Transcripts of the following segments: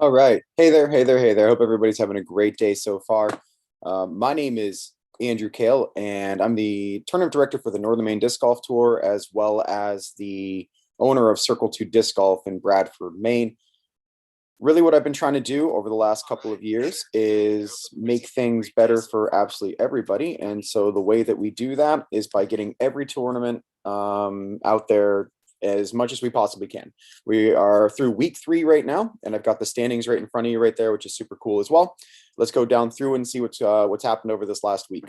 All right. Hey there, hey there, hey there. Hope everybody's having a great day so far. My name is Andrew Kale, and I'm the tournament director for the Northern Maine Disc Golf Tour, as well as the owner of Circle 2 Disc Golf in Bradford, Maine. Really, what I've been trying to do over the last couple of years is make things better for absolutely everybody. And so the way that we do that is by getting every tournament out there as much as we possibly can. We are through week 3 right now, and I've got the standings right in front of you right there, which is super cool as well. Let's go down through and see what's happened over this last week.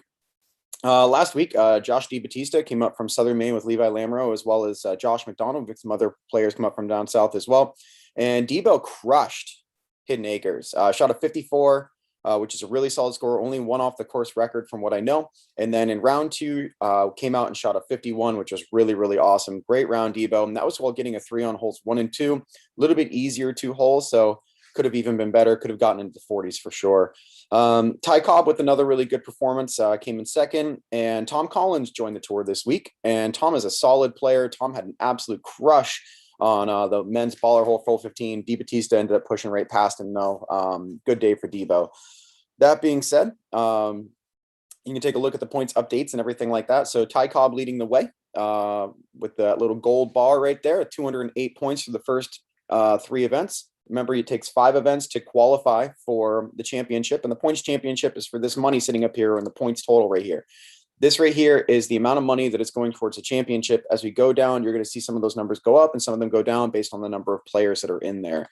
Last week, Josh DiBattista came up from Southern Maine with Levi Lamro, as well as Josh McDonald. With some other players come up from down south as well. And Debo crushed Hidden Acres. Shot a 54, which is a really solid score. Only one off the course record from what I know. And then in round 2, came out and shot a 51, which was really, really awesome. Great round, Debo. And that was while getting a 3 on holes 1 and 2. A little bit easier 2 holes, so could have even been better. Could have gotten into the 40s for sure. Ty Cobb with another really good performance, came in second, and Tom Collins joined the tour this week. And Tom is a solid player. Tom had an absolute crush on the men's baller hole, hole 15. DiBattista ended up pushing right past him. No, good day for Debo. That being said, you can take a look at the points updates and everything like that. So Ty Cobb leading the way with that little gold bar right there at 208 points for the first 3 events. Remember, it takes 5 events to qualify for the championship, and the points championship is for this money sitting up here and the points total right here. This right here is the amount of money that is going towards the championship. As we go down, you're going to see some of those numbers go up and some of them go down based on the number of players that are in there.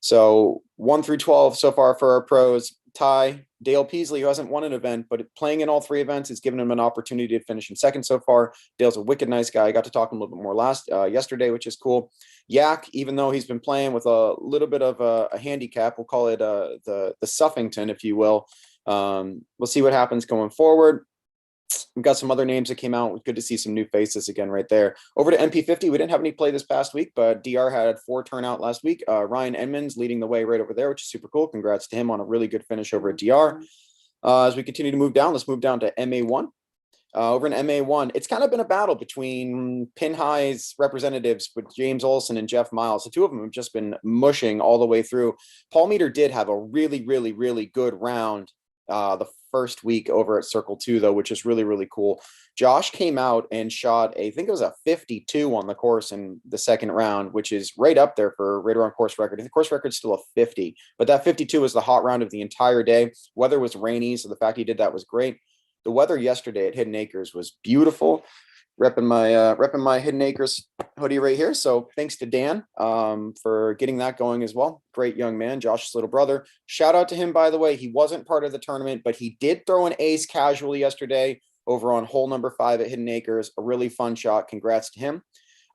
So 1 through 12 so far for our pros. Ty, Dale Peasley, who hasn't won an event, but playing in all 3 events has given him an opportunity to finish in second so far. Dale's a wicked nice guy. I got to talk to him a little bit more yesterday, which is cool. Yak, even though he's been playing with a little bit of a handicap, we'll call it the Suffington, if you will. We'll see what happens going forward. We've got some other names that came out. Good to see some new faces again right there. Over to MP50, we didn't have any play this past week, but DR had 4 turnout last week. Ryan Edmonds leading the way right over there, which is super cool. Congrats to him on a really good finish over at DR. As we continue to move down, let's move down to MA1. Over in MA1, it's kind of been a battle between Pin High's representatives with James Olson and Jeff Miles. The 2 of them have just been mushing all the way through. Paul Meter did have a really, really, really good round the first week over at Circle 2, though, which is really, really cool. Josh came out and shot, I think it was a 52 on the course in the second round, which is right up there for right around course record. The course record is still a 50, but that 52 was the hot round of the entire day. Weather was rainy, so the fact he did that was great. The weather yesterday at Hidden Acres was beautiful. Repping my Hidden Acres hoodie right here. So thanks to Dan for getting that going as well. Great young man, Josh's little brother. Shout out to him, by the way. He wasn't part of the tournament, but he did throw an ace casually yesterday over on hole number 5 at Hidden Acres. A really fun shot. Congrats to him.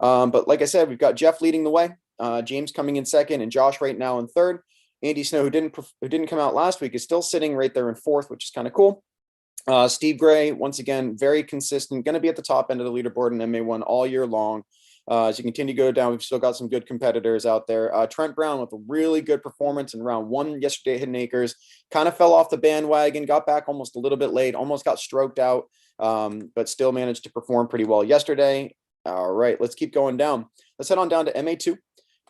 But like I said, we've got Jeff leading the way, James coming in second, and Josh right now in third. Andy Snow, who didn't come out last week, is still sitting right there in fourth, which is kind of cool. Steve Gray, once again, very consistent, going to be at the top end of the leaderboard in MA1 all year long. As you continue to go down, we've still got some good competitors out there. Trent Brown with a really good performance in round 1 yesterday at Hidden Acres. Kind of fell off the bandwagon, got back almost a little bit late, almost got stroked out, but still managed to perform pretty well yesterday. All right, let's keep going down. Let's head on down to MA2.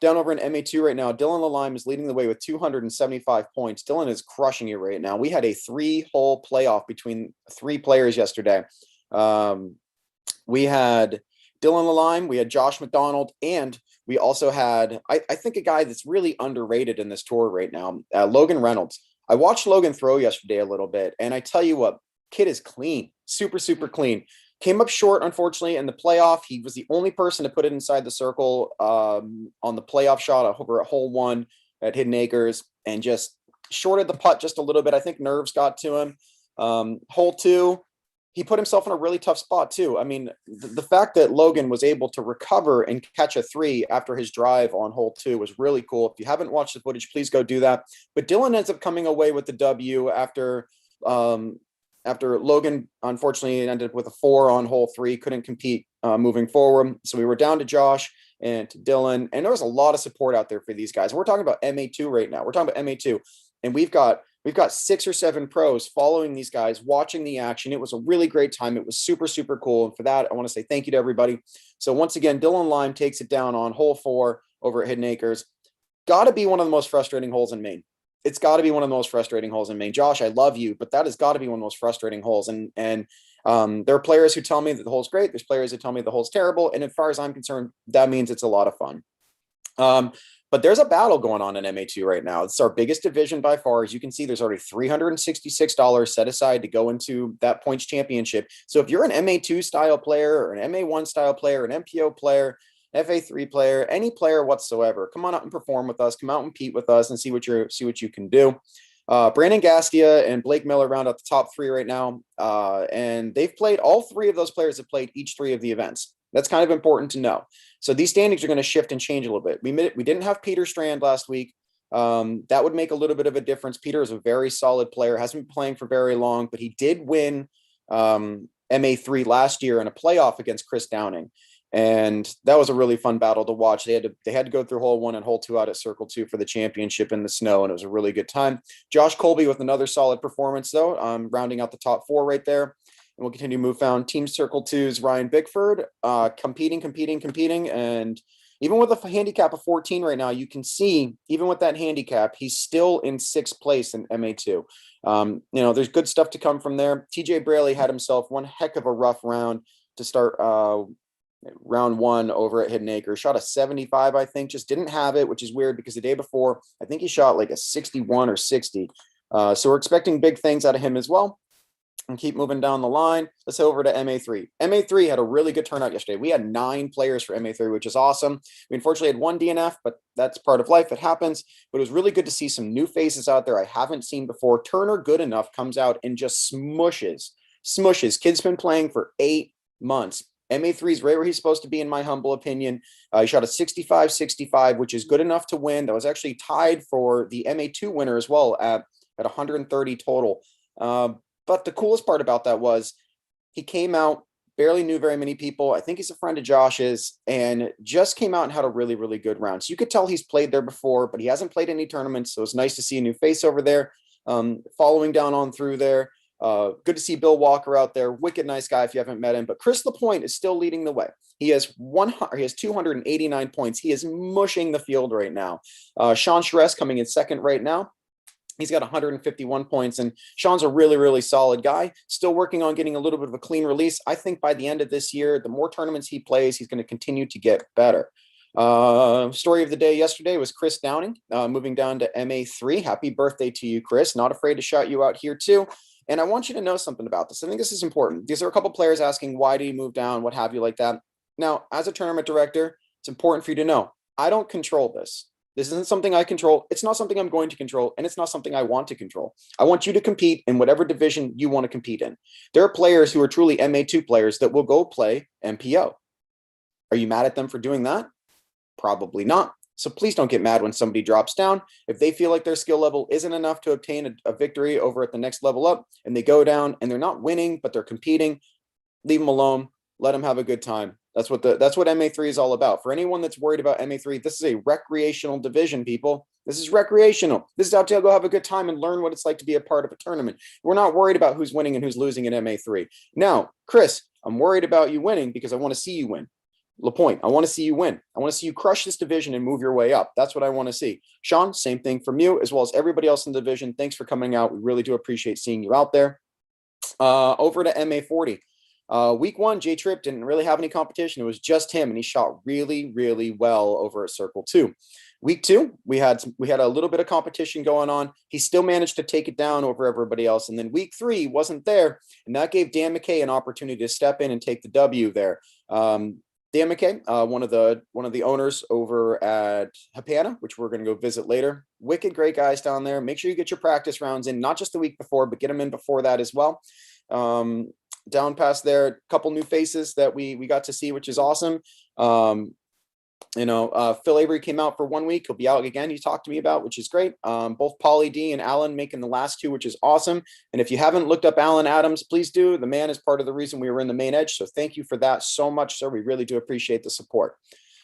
Down over in MA2 right now, Dylan Lalime is leading the way with 275 points. Dylan is crushing it right now. We had a 3-hole playoff between 3 players yesterday. We had Dylan Lalime, we had Josh McDonald, and we also had, I think, a guy that's really underrated in this tour right now, Logan Reynolds. I watched Logan throw yesterday a little bit, and I tell you what, kid is clean, super, super clean. Came up short, unfortunately, in the playoff. He was the only person to put it inside the circle on the playoff shot over at hole 1 at Hidden Acres, and just shorted the putt just a little bit. I think nerves got to him. Hole 2, he put himself in a really tough spot too. I mean, the fact that Logan was able to recover and catch a 3 after his drive on hole 2 was really cool. If you haven't watched the footage, please go do that. But Dylan ends up coming away with the W after Logan, unfortunately, ended up with a 4 on hole 3, couldn't compete moving forward. So we were down to Josh and to Dylan, and there was a lot of support out there for these guys. We're talking about MA2 right now. We're talking about MA2, and we've got 6 or 7 pros following these guys, watching the action. It was a really great time. It was super, super cool. And for that, I want to say thank you to everybody. So once again, Dylan Lime takes it down on hole 4 over at Hidden Acres. got to be one of the most frustrating holes in Maine. It's got to be one of the most frustrating holes in Maine. Josh, I love you, but that has got to be one of the most frustrating holes. And there are players who tell me that the hole's great. There's players who tell me the hole's terrible. And as far as I'm concerned, that means it's a lot of fun. But there's a battle going on in MA2 right now. It's our biggest division by far. As you can see, there's already $366 set aside to go into that points championship. So if you're an MA2 style player or an MA1 style player, an MPO player, FA3 player, any player whatsoever, come on out and perform with us. Come out and compete with us and see what you can do. Brandon Gastia and Blake Miller round out the top three right now. And they've played, all three of those players have played each three of the events. That's kind of important to know. So these standings are going to shift and change a little bit. We didn't have Peter Strand last week. That would make a little bit of a difference. Peter is a very solid player, hasn't been playing for very long, but he did win MA3 last year in a playoff against Chris Downing. And that was a really fun battle to watch. They had to go through hole 1 and hole 2 out at circle 2 for the championship in the snow, and it was a really good time. Josh Colby with another solid performance, though, rounding out the top 4 right there. And we'll continue to move down. Team Circle 2's Ryan Bickford, competing. And even with a handicap of 14 right now, you can see, even with that handicap, he's still in 6th place in MA2. There's good stuff to come from there. TJ Braley had himself one heck of a rough round to start round 1 over at Hidden Acres. Shot a 75, I think, just didn't have it, which is weird because the day before, I think he shot like a 61 or 60. So we're expecting big things out of him as well. And keep moving down the line. Let's head over to MA3. MA3 had a really good turnout yesterday. We had 9 players for MA3, which is awesome. We unfortunately had 1 DNF, but that's part of life. It happens. But it was really good to see some new faces out there I haven't seen before. Turner Good Enough comes out and just smushes. Kid's been playing for 8 months. MA3 is right where he's supposed to be, in my humble opinion. He shot a 65-65, which is good enough to win. That was actually tied for the MA2 winner as well at 130 total. But the coolest part about that was he came out, barely knew very many people. I think he's a friend of Josh's, and just came out and had a really, really good round. So you could tell he's played there before, but he hasn't played any tournaments. So it's nice to see a new face over there. Following down on through there. Good to see Bill Walker out there. Wicked nice guy if you haven't met him. But Chris Lapointe is still leading the way. He has 289 points. He is mushing the field right now. Sean Charest coming in second right now. He's got 151 points, and Sean's a really, really solid guy. Still working on getting a little bit of a clean release. I think by the end of this year, the more tournaments he plays, he's going to continue to get better. Story of the day yesterday was Chris Downing, moving down to MA3. Happy birthday to you, Chris. Not afraid to shout you out here too. And I want you to know something about this. I think this is important. These are a couple players asking, why do you move down? What have you like that? Now, as a tournament director, it's important for you to know, I don't control this. This isn't something I control. It's not something I'm going to control, and it's not something I want to control. I want you to compete in whatever division you want to compete in. There are players who are truly MA2 players that will go play MPO. Are you mad at them for doing that? Probably not. So please don't get mad when somebody drops down. If they feel like their skill level isn't enough to obtain a victory over at the next level up, and they go down and they're not winning, but they're competing, leave them alone. Let them have a good time. That's what MA3 is all about. For anyone that's worried about MA3, this is a recreational division, people. This is recreational. This is out to go have a good time and learn what it's like to be a part of a tournament. We're not worried about who's winning and who's losing in MA3. Now, Chris, I'm worried about you winning because I want to see you win. Lapointe, I want to see you win. I want to see you crush this division and move your way up. That's what I want to see. Sean, same thing from you, as well as everybody else in the division. Thanks for coming out. We really do appreciate seeing you out there. Over to MA40. Week 1, J Trip didn't really have any competition. It was just him, and he shot really, really well over at Circle 2. Week 2, we had a little bit of competition going on. He still managed to take it down over everybody else. And then week 3 wasn't there, and that gave Dan McKay an opportunity to step in and take the W there. Dan McKay, one of the owners over at Hapana, which we're going to go visit later. Wicked great guys down there. Make sure you get your practice rounds in, not just the week before, but get them in before that as well. Down past there, a couple new faces that we got to see, which is awesome. Phil Avery came out for 1 week. He'll be out again. He talked to me about, which is great. Both Paulie D and Alan making the last 2, which is awesome. And if you haven't looked up Alan Adams, please do. The man is part of the reason we were in the main edge. So thank you for that so much, sir. We really do appreciate the support.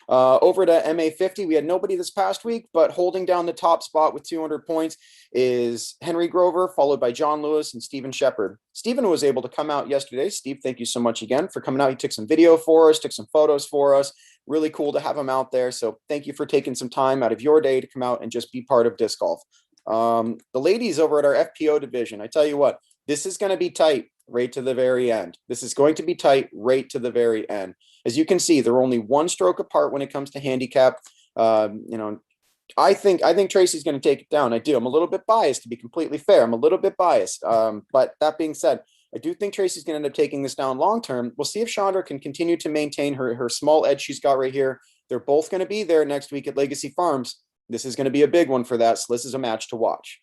Over to MA50, we had nobody this past week, but holding down the top spot with 200 points is Henry Grover, followed by John Lewis and Stephen Shepard. Stephen was able to come out yesterday. Steve, thank you so much again for coming out. He took some video for us, took some photos for us. Really cool to have him out there. So thank you for taking some time out of your day to come out and just be part of disc golf. The ladies over at our FPO division, I tell you what, this is going to be tight right to the very end. This is going to be tight right to the very end. As you can see, they're only one stroke apart when it comes to handicap. I think Tracy's going to take it down. I do. I'm a little bit biased, to be completely fair. I'm a little bit biased. But that being said, I do think Tracy's going to end up taking this down long term. We'll see if Chandra can continue to maintain her small edge she's got right here. They're both going to be there next week at Legacy Farms. This is going to be a big one for that. So this is a match to watch.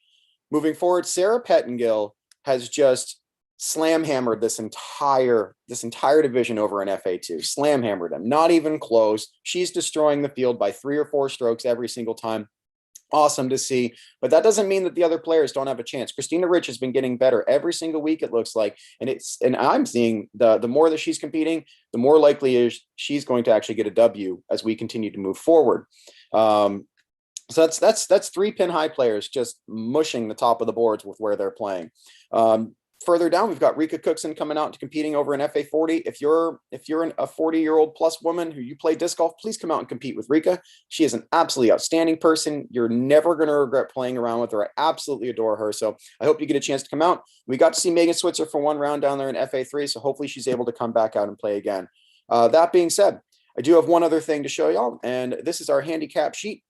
Moving forward, Sarah Pettingill has just slam hammered this entire division over in FA2. Slam hammered them, not even close. She's destroying the field by 3 or 4 strokes every single time. Awesome to see, but that doesn't mean that the other players don't have a chance. Christina Rich has been getting better every single week, it looks like, and I'm seeing the more that she's competing, the more likely is she's going to actually get a W as we continue to move forward. So that's 3 pin high players just mushing the top of the boards with where they're playing. Further down, we've got Rika Cookson coming out and competing over in FA40. If you're a 40-year-old plus woman who you play disc golf, please come out and compete with Rika. She is an absolutely outstanding person. You're never going to regret playing around with her. I absolutely adore her. So I hope you get a chance to come out. We got to see Megan Switzer for 1 round down there in FA3. So hopefully she's able to come back out and play again. That being said, I do have one other thing to show y'all, and this is our handicap sheet.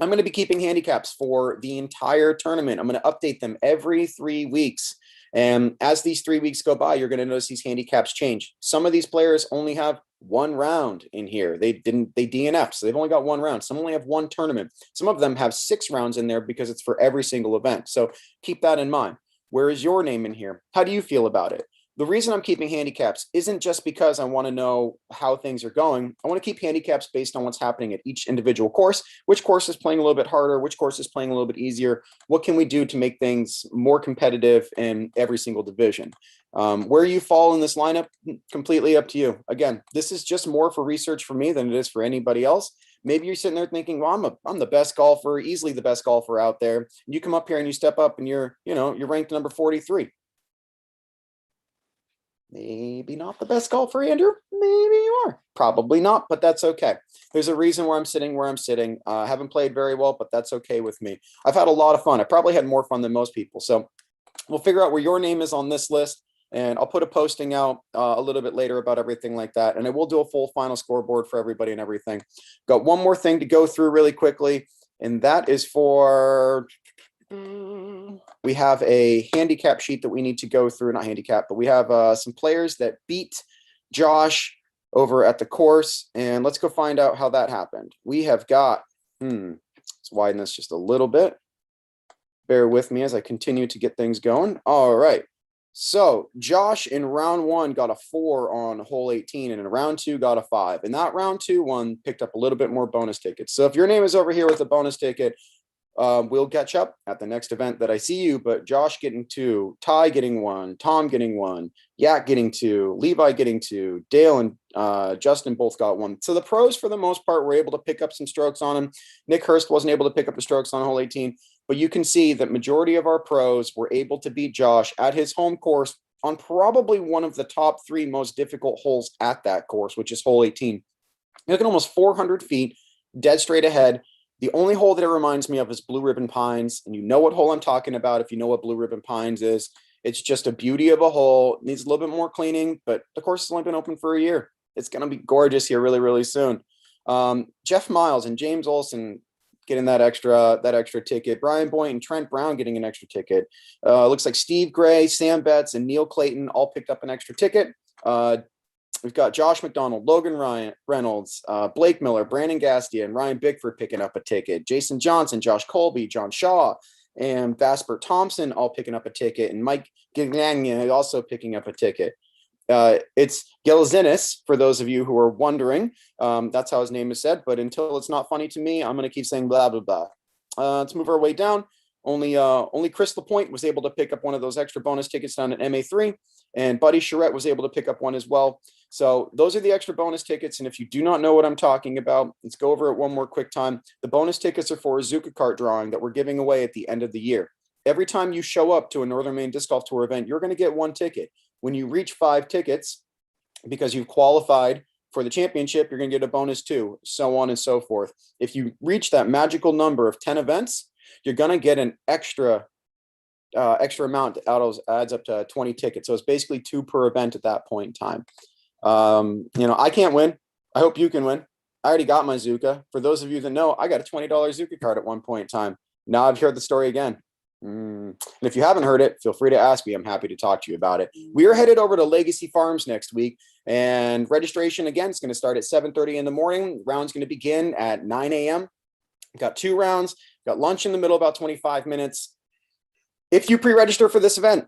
I'm going to be keeping handicaps for the entire tournament. I'm going to update them every 3 weeks. And as these 3 weeks go by, you're going to notice these handicaps change. Some of these players only have 1 round in here. They DNF, so they've only got 1 round. Some only have 1 tournament. Some of them have 6 rounds in there because it's for every single event. So keep that in mind. Where is your name in here? How do you feel about it? The reason I'm keeping handicaps isn't just because I want to know how things are going. I want to keep handicaps based on what's happening at each individual course. Which course is playing a little bit harder? Which course is playing a little bit easier? What can we do to make things more competitive in every single division? Where you fall in this lineup, completely up to you. Again, this is just more for research for me than it is for anybody else. Maybe you're sitting there thinking, well, I'm the best golfer, easily the best golfer out there. You come up here and you step up and you're ranked number 43. Maybe not the best golfer, Andrew. Maybe you are. Probably not, but that's okay. There's a reason where I'm sitting. I haven't played very well, but that's okay with me. I've had a lot of fun. I probably had more fun than most people. So we'll figure out where your name is on this list, and I'll put a posting out a little bit later about everything like that. And I will do a full final scoreboard for everybody and everything. Got one more thing to go through really quickly, and that is for... we have a handicap sheet that we need to go through, not handicap, but we have some players that beat Josh over at the course, and let's go find out how that happened. We have got, let's widen this just a little bit. Bear with me as I continue to get things going. All right. So Josh in round 1 got a 4 on hole 18, and in round 2 got a 5. And that round 2 one picked up a little bit more bonus tickets. So if your name is over here with a bonus ticket, we'll catch up at the next event that I see you, but Josh getting 2, Ty getting 1, Tom getting 1, Yak getting 2, Levi getting 2, Dale and Justin both got 1. So the pros, for the most part, were able to pick up some strokes on him. Nick Hurst wasn't able to pick up the strokes on hole 18, but you can see that majority of our pros were able to beat Josh at his home course on probably one of the top 3 most difficult holes at that course, which is hole 18. You're looking almost 400 feet, dead straight ahead. The only hole that it reminds me of is Blue Ribbon Pines, and you know what hole I'm talking about if you know what Blue Ribbon Pines is. It's just a beauty of a hole. It needs a little bit more cleaning, but the course has only been open for a year. It's going to be gorgeous here really, really soon. Jeff Miles and James Olson getting that extra ticket. Brian Boyd and Trent Brown getting an extra ticket. Looks like Steve Gray, Sam Betts, and Neil Clayton all picked up an extra ticket. We've got Josh McDonald, Logan Reynolds, Blake Miller, Brandon Gastia, and Ryan Bickford picking up a ticket. Jason Johnson, Josh Colby, John Shaw, and Vasper Thompson all picking up a ticket. And Mike Gagnan also picking up a ticket. It's Gilzinis, for those of you who are wondering. That's how his name is said. But until it's not funny to me, I'm going to keep saying blah, blah, blah. Let's move our way down. Only Chris Lapointe was able to pick up one of those extra bonus tickets down at MA3, and Buddy Charette was able to pick up one as well. So those are the extra bonus tickets. And if you do not know what I'm talking about, let's go over it one more quick time. The bonus tickets are for a Zuka Kart drawing that we're giving away at the end of the year. Every time you show up to a Northern Maine Disc Golf Tour event, you're going to get one ticket. When you reach 5 tickets, because you've qualified for the championship, you're going to get a bonus too, so on and so forth. If you reach that magical number of 10 events, you're going to get an extra amount adds up to 20 tickets. So it's basically 2 per event at that point in time. I can't win. I hope you can win. I already got my Zuka. For those of you that know, I got a $20 Zuka card at one point in time. Now I've heard the story again. And if you haven't heard it, feel free to ask me. I'm happy to talk to you about it. We are headed over to Legacy Farms next week, and registration again is going to start at 7:30 in the morning. Round's going to begin at 9 a.m. Got 2 rounds, got lunch in the middle, about 25 minutes. If you pre-register for this event,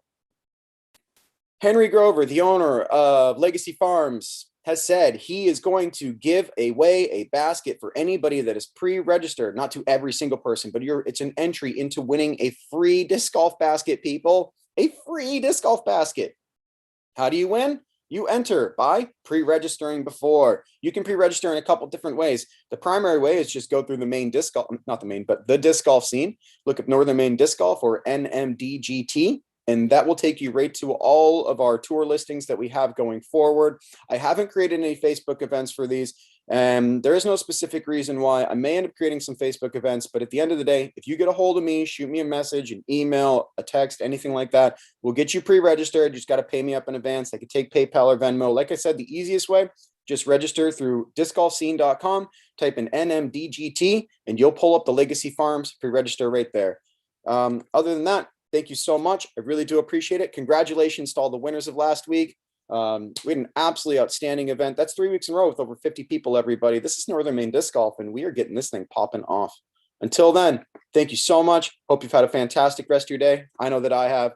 Henry Grover, the owner of Legacy Farms, has said he is going to give away a basket for anybody that is pre-registered, not to every single person, but it's an entry into winning a free disc golf basket, people. A free disc golf basket. How do you win? You enter by pre-registering before. You can pre-register in a couple different ways. The primary way is just go through the Maine disc golf, not the Maine, but the disc golf scene. Look up Northern Maine Disc Golf or NMDGT. And that will take you right to all of our tour listings that we have going forward. I haven't created any Facebook events for these, and there is no specific reason why. I may end up creating some Facebook events, but at the end of the day, if you get a hold of me, shoot me a message, an email, a text, anything like that, we'll get you pre-registered. You just got to pay me up in advance. I could take PayPal or Venmo. Like I said, the easiest way, just register through discgolfscene.com, type in NMDGT, and you'll pull up the Legacy Farms pre-register right there. Other than that, thank you so much. I really do appreciate it. Congratulations to all the winners of last week. We had an absolutely outstanding event. That's 3 weeks in a row with over 50 people, everybody. This is Northern Maine Disc Golf, and we are getting this thing popping off. Until then, thank you so much. Hope you've had a fantastic rest of your day. I know that I have.